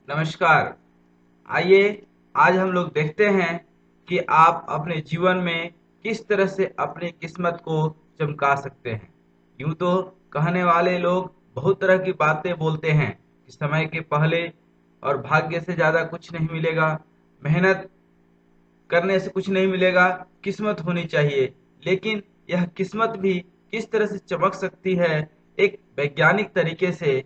नमस्कार। आइए आज हम लोग देखते हैं कि आप अपने जीवन में किस तरह से अपनी किस्मत को चमका सकते हैं। यूं तो कहने वाले लोग बहुत तरह की बातें बोलते हैं कि समय के पहले और भाग्य से ज्यादा कुछ नहीं मिलेगा, मेहनत करने से कुछ नहीं मिलेगा, किस्मत होनी चाहिए। लेकिन यह किस्मत भी किस तरह से चमक सकती है एक वैज्ञानिक तरीके से।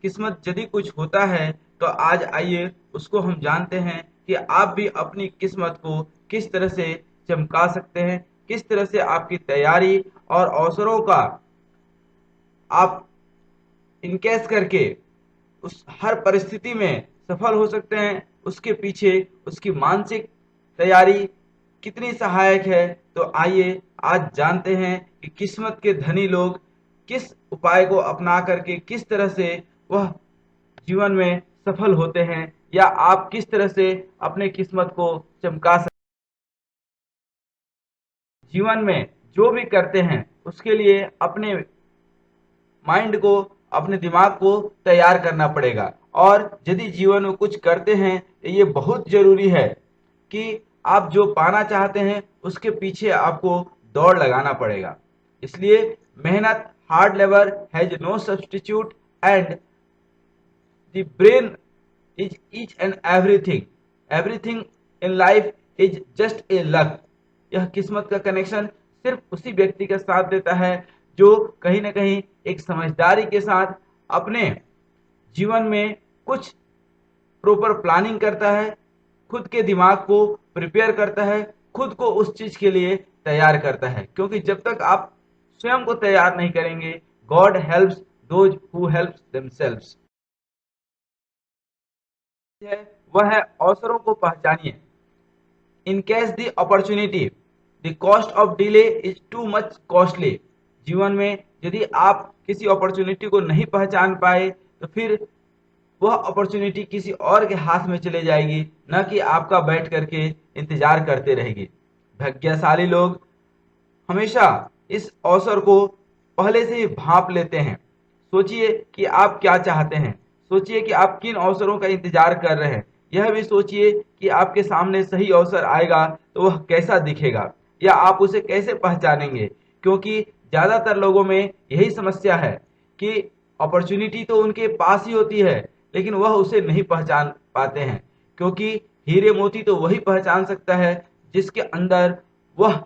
किस्मत यदि कुछ होता है तो आज आइए उसको हम जानते हैं कि आप भी अपनी किस्मत को किस तरह से चमका सकते हैं, किस तरह से आपकी तैयारी और अवसरों का आप इनकेस करके उस हर परिस्थिति में सफल हो सकते हैं। उसके पीछे उसकी मानसिक तैयारी कितनी सहायक है, तो आइए आज जानते हैं कि किस्मत के धनी लोग किस उपाय को अपना करके किस तरह से वह जीवन में सफल होते हैं, या आप किस तरह से अपने किस्मत को चमका सकते हैं। जीवन में जो भी करते हैं उसके लिए अपने माइंड को, अपने दिमाग को तैयार करना पड़ेगा। और यदि जीवन में कुछ करते हैं तो ये बहुत जरूरी है कि आप जो पाना चाहते हैं उसके पीछे आपको दौड़ लगाना पड़ेगा। इसलिए मेहनत, hard labour has no substitute, and the brain is each and everything, everything in life is just a luck. यह किस्मत का कनेक्शन सिर्फ उसी व्यक्ति के साथ देता है जो कहीं ना कहीं एक समझदारी के साथ अपने जीवन में कुछ प्रॉपर प्लानिंग करता है, खुद के दिमाग को प्रिपेयर करता है, खुद को उस चीज के लिए तैयार करता है। क्योंकि जब तक आप स्वयं को तैयार नहीं करेंगे, God helps those who helps themselves है, वह है अवसरों को पहचानिए। In case the opportunity, the cost of delay is too much costly. जीवन में यदि आप किसी अपॉर्चुनिटी को नहीं पहचान पाए तो फिर वह अपॉर्चुनिटी किसी और के हाथ में चले जाएगी, न कि आपका बैठ करके इंतजार करते रहेगी। भाग्यशाली लोग हमेशा इस अवसर को पहले से ही भांप लेते हैं। सोचिए कि आप क्या चाहते हैं, सोचिए कि आप किन अवसरों का इंतजार कर रहे हैं। यह भी सोचिए कि आपके सामने सही अवसर आएगा तो वह कैसा दिखेगा, या आप उसे कैसे पहचानेंगे। क्योंकि ज्यादातर लोगों में यही समस्या है कि अपॉर्चुनिटी तो उनके पास ही होती है लेकिन वह उसे नहीं पहचान पाते हैं। क्योंकि हीरे मोती तो वही पहचान सकता है जिसके अंदर वह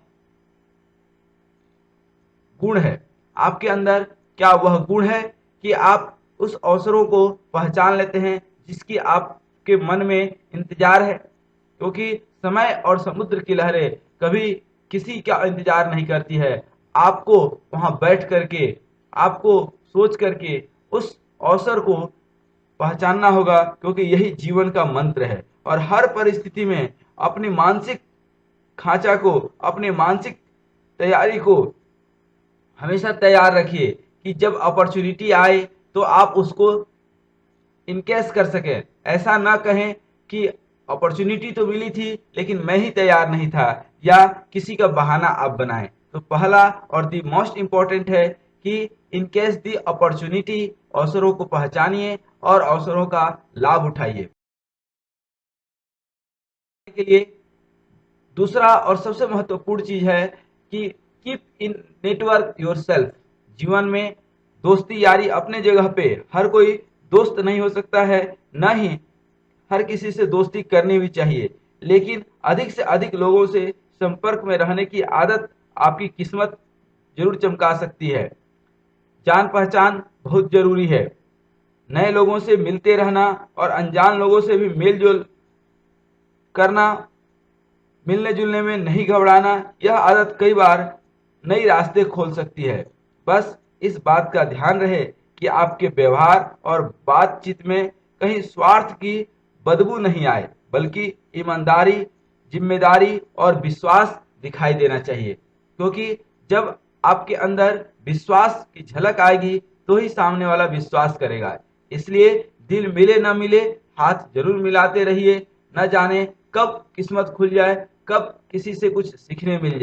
गुण है। आपके अंदर क्या वह गुण है कि आप उस अवसरों को पहचान लेते हैं जिसकी आपके मन में इंतजार है। क्योंकि समय और समुद्र की लहरें कभी किसी का इंतजार नहीं करती है। आपको वहां बैठ करके, आपको सोच करके उस अवसर को पहचानना होगा, क्योंकि यही जीवन का मंत्र है। और हर परिस्थिति में अपनी मानसिक खांचा को, अपनी मानसिक तैयारी को हमेशा तैयार रखिए कि जब अपॉर्चुनिटी आए तो आप उसको इनकेस कर सके। ऐसा ना कहें कि अपॉर्चुनिटी तो मिली थी लेकिन मैं ही तैयार नहीं था, या किसी का बहाना आप बनाएं। तो पहला और दी मोस्ट इंपॉर्टेंट है कि इनकेस दी अपॉर्चुनिटी, अवसरों को पहचानिए और अवसरों का लाभ उठाइए। के लिए दूसरा और सबसे महत्वपूर्ण चीज है कि कीप इन नेटवर्क योरसेल्फ। जीवन में दोस्ती यारी अपने जगह पे, हर कोई दोस्त नहीं हो सकता है, न ही हर किसी से दोस्ती करनी भी चाहिए। लेकिन अधिक से अधिक लोगों से संपर्क में रहने की आदत आपकी किस्मत जरूर चमका सकती है। जान पहचान बहुत जरूरी है। नए लोगों से मिलते रहना और अनजान लोगों से भी मेल जोल करना, मिलने जुलने में नहीं घबराना, यह आदत कई बार नई रास्ते खोल सकती है। बस इस बात का ध्यान रहे कि आपके व्यवहार और बातचीत में कहीं स्वार्थ की बदबू नहीं आए, बल्कि ईमानदारी, जिम्मेदारी और विश्वास दिखाई देना चाहिए। क्योंकि जब आपके अंदर विश्वास की झलक आएगी तो ही सामने वाला विश्वास करेगा। इसलिए दिल मिले ना मिले, हाथ जरूर मिलाते रहिए। न जाने कब किस्मत खुल जाए, कब किसी से कुछ सीखने मिल जाए।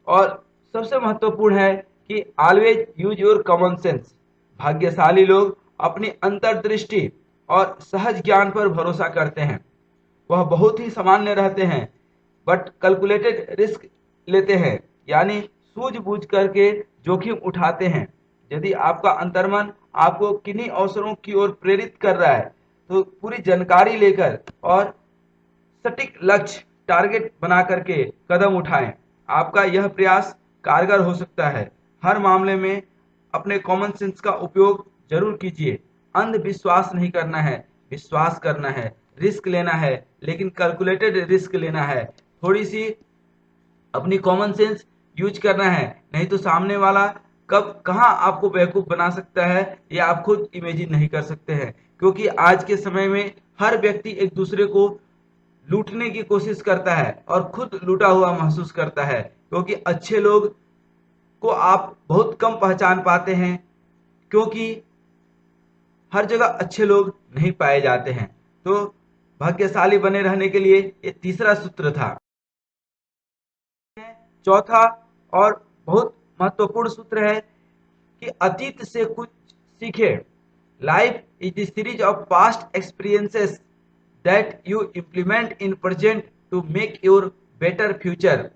और सबसे महत्वपूर्ण है कि always use your common sense. भाग्यशाली लोग अपनी अंतर्दृष्टि और सहज ज्ञान पर भरोसा करते हैं। वह बहुत ही सामान्य रहते हैं, बट कैलकुलेटेड रिस्क लेते हैं, यानी सूझबूझ करके जोखिम उठाते हैं। यदि आपका अंतर्मन आपको किन्हीं अवसरों की ओर प्रेरित कर रहा है, तो पूरी जानकारी लेकर और सटीक लक्ष्य टारगेट बना करके कदम उठाएं। आपका यह प्रयास कारगर हो सकता है। हर मामले में अपने कॉमन सेंस का उपयोग जरूर कीजिए। अंधविश्वास नहीं करना है, विश्वास करना है, रिस्क लेना है, लेकिन कैलकुलेटेड रिस्क लेना है। थोड़ी सी अपनी कॉमन सेंस यूज करना है, नहीं तो सामने वाला कब कहां आपको बेवकूफ बना सकता है ये आप खुद इमेजिन नहीं कर सकते हैं। क्योंकि आज के समय में हर व्यक्ति एक दूसरे को लूटने की कोशिश करता है और खुद लूटा हुआ महसूस करता है, क्योंकि अच्छे लोग को आप बहुत कम पहचान पाते हैं, क्योंकि हर जगह अच्छे लोग नहीं पाए जाते हैं। तो भाग्यशाली बने रहने के लिए ये तीसरा सूत्र था। चौथा और बहुत महत्वपूर्ण सूत्र है कि अतीत से कुछ सीखे। Life is the series of past experiences that you implement in present to make your better future.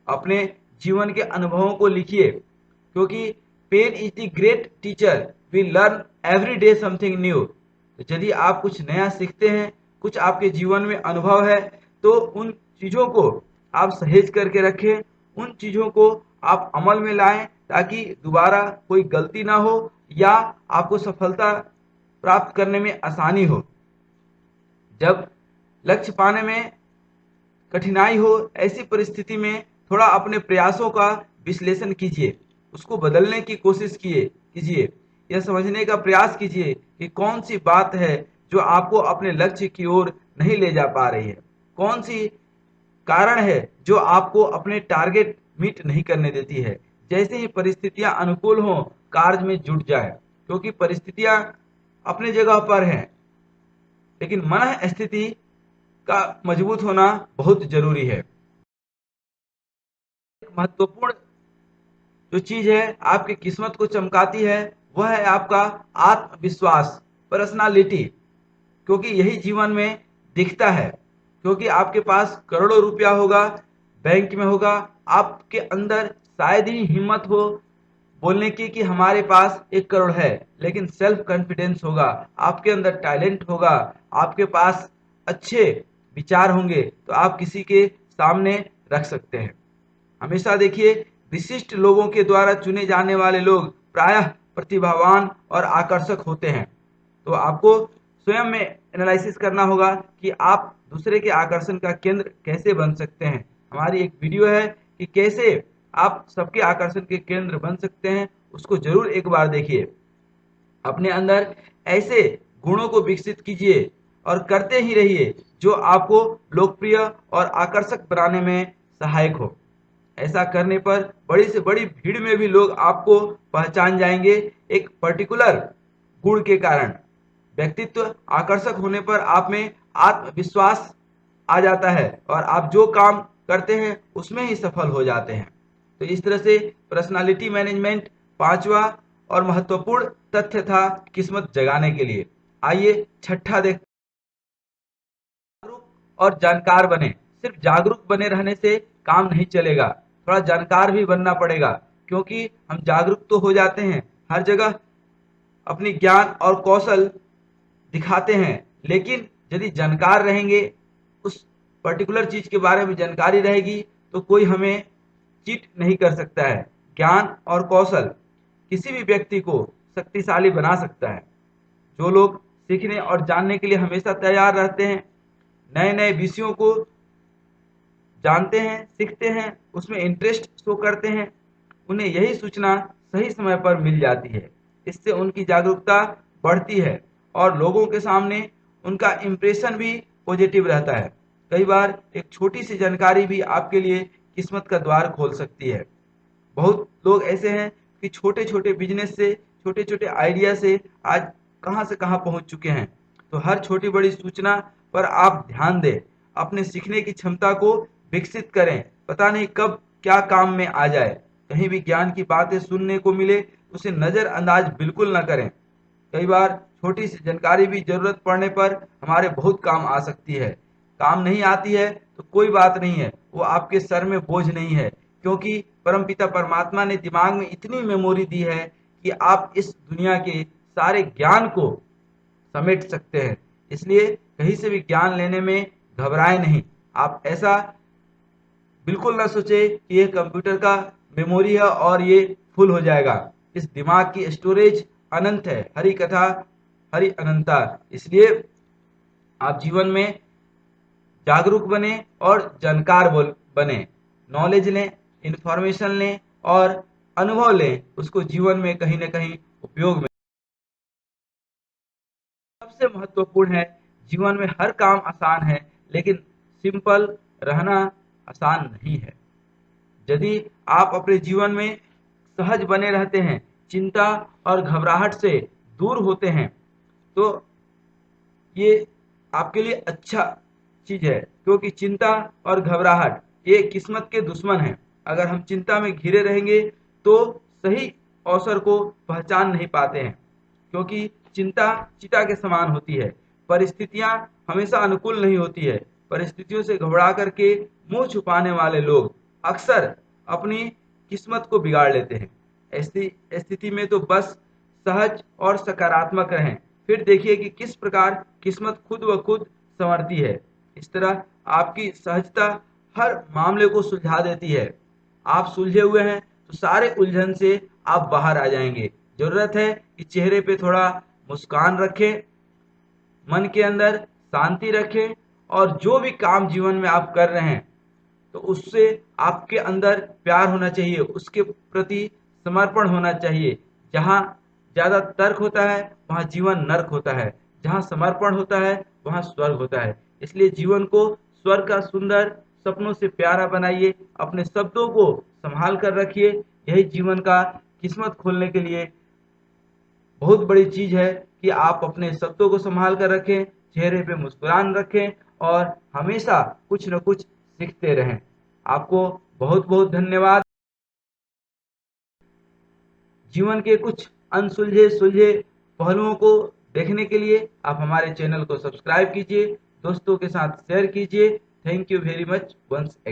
अपने जीवन के अनुभवों को लिखिए, क्योंकि pen is the great teacher, we learn every day something new. तो यदि आप कुछ नया सीखते हैं, कुछ आपके जीवन में अनुभव है, तो उन चीज़ों को आप सहेज करके रखें, उन चीज़ों को आप अमल में लाएं, ताकि दोबारा कोई गलती ना हो या आपको सफलता प्राप्त करने में आसानी हो। जब लक्ष्य पाने में कठिनाई हो, ऐसी परिस्थिति में थोड़ा अपने प्रयासों का विश्लेषण कीजिए, उसको बदलने की कोशिश कीजिए। यह समझने का प्रयास कीजिए कि कौन सी बात है जो आपको अपने लक्ष्य की ओर नहीं ले जा पा रही है, कौन सी कारण है जो आपको अपने टारगेट मीट नहीं करने देती है। जैसे ही परिस्थितियां अनुकूल हों, कार्य में जुट जाए, क्योंकि परिस्थितियां अपने जगह पर हैं, लेकिन मन स्थिति का मजबूत होना बहुत जरूरी है। एक महत्वपूर्ण जो चीज है आपकी किस्मत को चमकाती है, वह है आपका आत्मविश्वास, पर्सनालिटी। क्योंकि यही जीवन में दिखता है। क्योंकि आपके पास करोड़ों रुपया होगा, बैंक में होगा, आपके अंदर शायद ही हिम्मत हो बोलने की कि हमारे पास 1 करोड़ है, लेकिन सेल्फ कॉन्फिडेंस होगा, आपके अंदर टैलेंट होगा, आपके पास अच्छे विचार होंगे, तो आप किसी के सामने रख सकते हैं। हमेशा देखिए, विशिष्ट लोगों के द्वारा चुने जाने वाले लोग प्रायः प्रतिभावान और आकर्षक होते हैं। तो आपको स्वयं में एनालिसिस करना होगा कि आप दूसरे के आकर्षण का केंद्र कैसे बन सकते हैं। हमारी एक वीडियो है कि कैसे आप सबके आकर्षण के केंद्र बन सकते हैं, उसको जरूर एक बार देखिए। अपने अंदर ऐसे गुणों को विकसित कीजिए और करते ही रहिए जो आपको लोकप्रिय और आकर्षक बनाने में सहायक हो। ऐसा करने पर बड़ी से बड़ी भीड़ में भी लोग आपको पहचान जाएंगे, एक पर्टिकुलर गुण के कारण। व्यक्तित्व आकर्षक होने पर आप में आत्मविश्वास आ जाता है और आप जो काम करते हैं उसमें ही सफल हो जाते हैं। तो इस तरह से पर्सनालिटी मैनेजमेंट पांचवा और महत्वपूर्ण तथ्य था किस्मत जगाने के लिए। आइए छठा देखते हैं। जागरूक और जानकार बने। सिर्फ जागरूक बने रहने से काम नहीं चलेगा, थोड़ा जानकार भी बनना पड़ेगा। क्योंकि हम जागरूक तो हो जाते हैं, हर जगह अपनी ज्ञान और कौशल दिखाते हैं, लेकिन यदि जानकार रहेंगे, उस पर्टिकुलर चीज के बारे में जानकारी रहेगी, तो कोई हमें चीट नहीं कर सकता है। ज्ञान और कौशल किसी भी व्यक्ति को शक्तिशाली बना सकता है। जो लोग सीखने और जानने के लिए हमेशा तैयार रहते हैं, नए नए विषयों को जानते हैं, सीखते हैं, उसमें इंटरेस्ट शो करते हैं, उन्हें यही सूचना सही समय पर मिल जाती है। इससे उनकी जागरूकता बढ़ती है और लोगों के सामने उनका इम्प्रेशन भी पॉजिटिव रहता है। कई बार एक छोटी सी जानकारी भी आपके लिए किस्मत का द्वार खोल सकती है। बहुत लोग ऐसे हैं कि छोटे छोटे बिजनेस से, छोटे छोटे आइडिया से आज कहां से कहां पहुंच चुके हैं। तो हर छोटी बड़ी सूचना पर आप ध्यान दें, अपने सीखने की क्षमता को विकसित करें। पता नहीं कब क्या काम में आ जाए। कहीं भी ज्ञान की बातें सुनने को मिले, उसे नजरअंदाज बिल्कुल न करें। कई बार छोटी सी जानकारी भी जरूरत पड़ने पर हमारे बहुत काम आ सकती है। काम नहीं आती है तो कोई बात नहीं है, वो आपके सर में बोझ नहीं है, क्योंकि परमपिता परमात्मा ने दिमाग में इतनी मेमोरी दी है कि आप इस दुनिया के सारे ज्ञान को समेट सकते हैं। इसलिए कहीं से भी ज्ञान लेने में घबराए नहीं। आप ऐसा बिल्कुल ना सोचे कि ये कंप्यूटर का मेमोरी है और ये फुल हो जाएगा। इस दिमाग की स्टोरेज अनंत है। हरि कथा हरि अनंता। इसलिए आप जीवन में जागरूक बने और जानकार बने, नॉलेज लें, इंफॉर्मेशन लें और अनुभव लें, उसको जीवन में कहीं ना कहीं उपयोग में। सबसे महत्वपूर्ण है, जीवन में हर काम आसान है, लेकिन सिंपल रहना आसान नहीं है। यदि आप अपने जीवन में सहज बने रहते हैं, चिंता और घबराहट से दूर होते हैं, तो ये आपके लिए अच्छा चीज है, क्योंकि चिंता और घबराहट ये किस्मत के दुश्मन हैं। अगर हम चिंता में घिरे रहेंगे तो सही अवसर को पहचान नहीं पाते हैं, क्योंकि चिंता चिता के समान होती है। परिस्थितियां हमेशा अनुकूल नहीं होती है। परिस्थितियों से घबरा करके मुंह छुपाने वाले लोग अक्सर अपनी किस्मत को बिगाड़ लेते हैं। ऐसी स्थिति में तो बस सहज और सकारात्मक रहें, फिर देखिए कि किस प्रकार किस्मत खुद ब खुद संवरती है। इस तरह आपकी सहजता हर मामले को सुलझा देती है। आप सुलझे हुए हैं तो सारे उलझन से आप बाहर आ जाएंगे। जरूरत है कि चेहरे पे थोड़ा मुस्कान रखें, मन के अंदर शांति रखें, और जो भी काम जीवन में आप कर रहे हैं तो उससे आपके अंदर प्यार होना चाहिए, उसके प्रति समर्पण होना चाहिए। जहाँ ज्यादा तर्क होता है वहाँ जीवन नर्क होता है, जहाँ समर्पण होता है वहाँ स्वर्ग होता है। इसलिए जीवन को स्वर्ग का सुंदर सपनों से प्यारा बनाइए, अपने शब्दों को संभाल कर रखिए। यही जीवन का किस्मत खोलने के लिए बहुत बड़ी चीज है कि आप अपने शब्दों को संभाल कर रखें, चेहरे पे मुस्कुरान रखें और हमेशा कुछ न कुछ सीखते रहें। आपको बहुत बहुत धन्यवाद। जीवन के कुछ अनसुलझे सुलझे पहलुओं को देखने के लिए आप हमारे चैनल को सब्सक्राइब कीजिए, दोस्तों के साथ शेयर कीजिए। Thank you very much once again.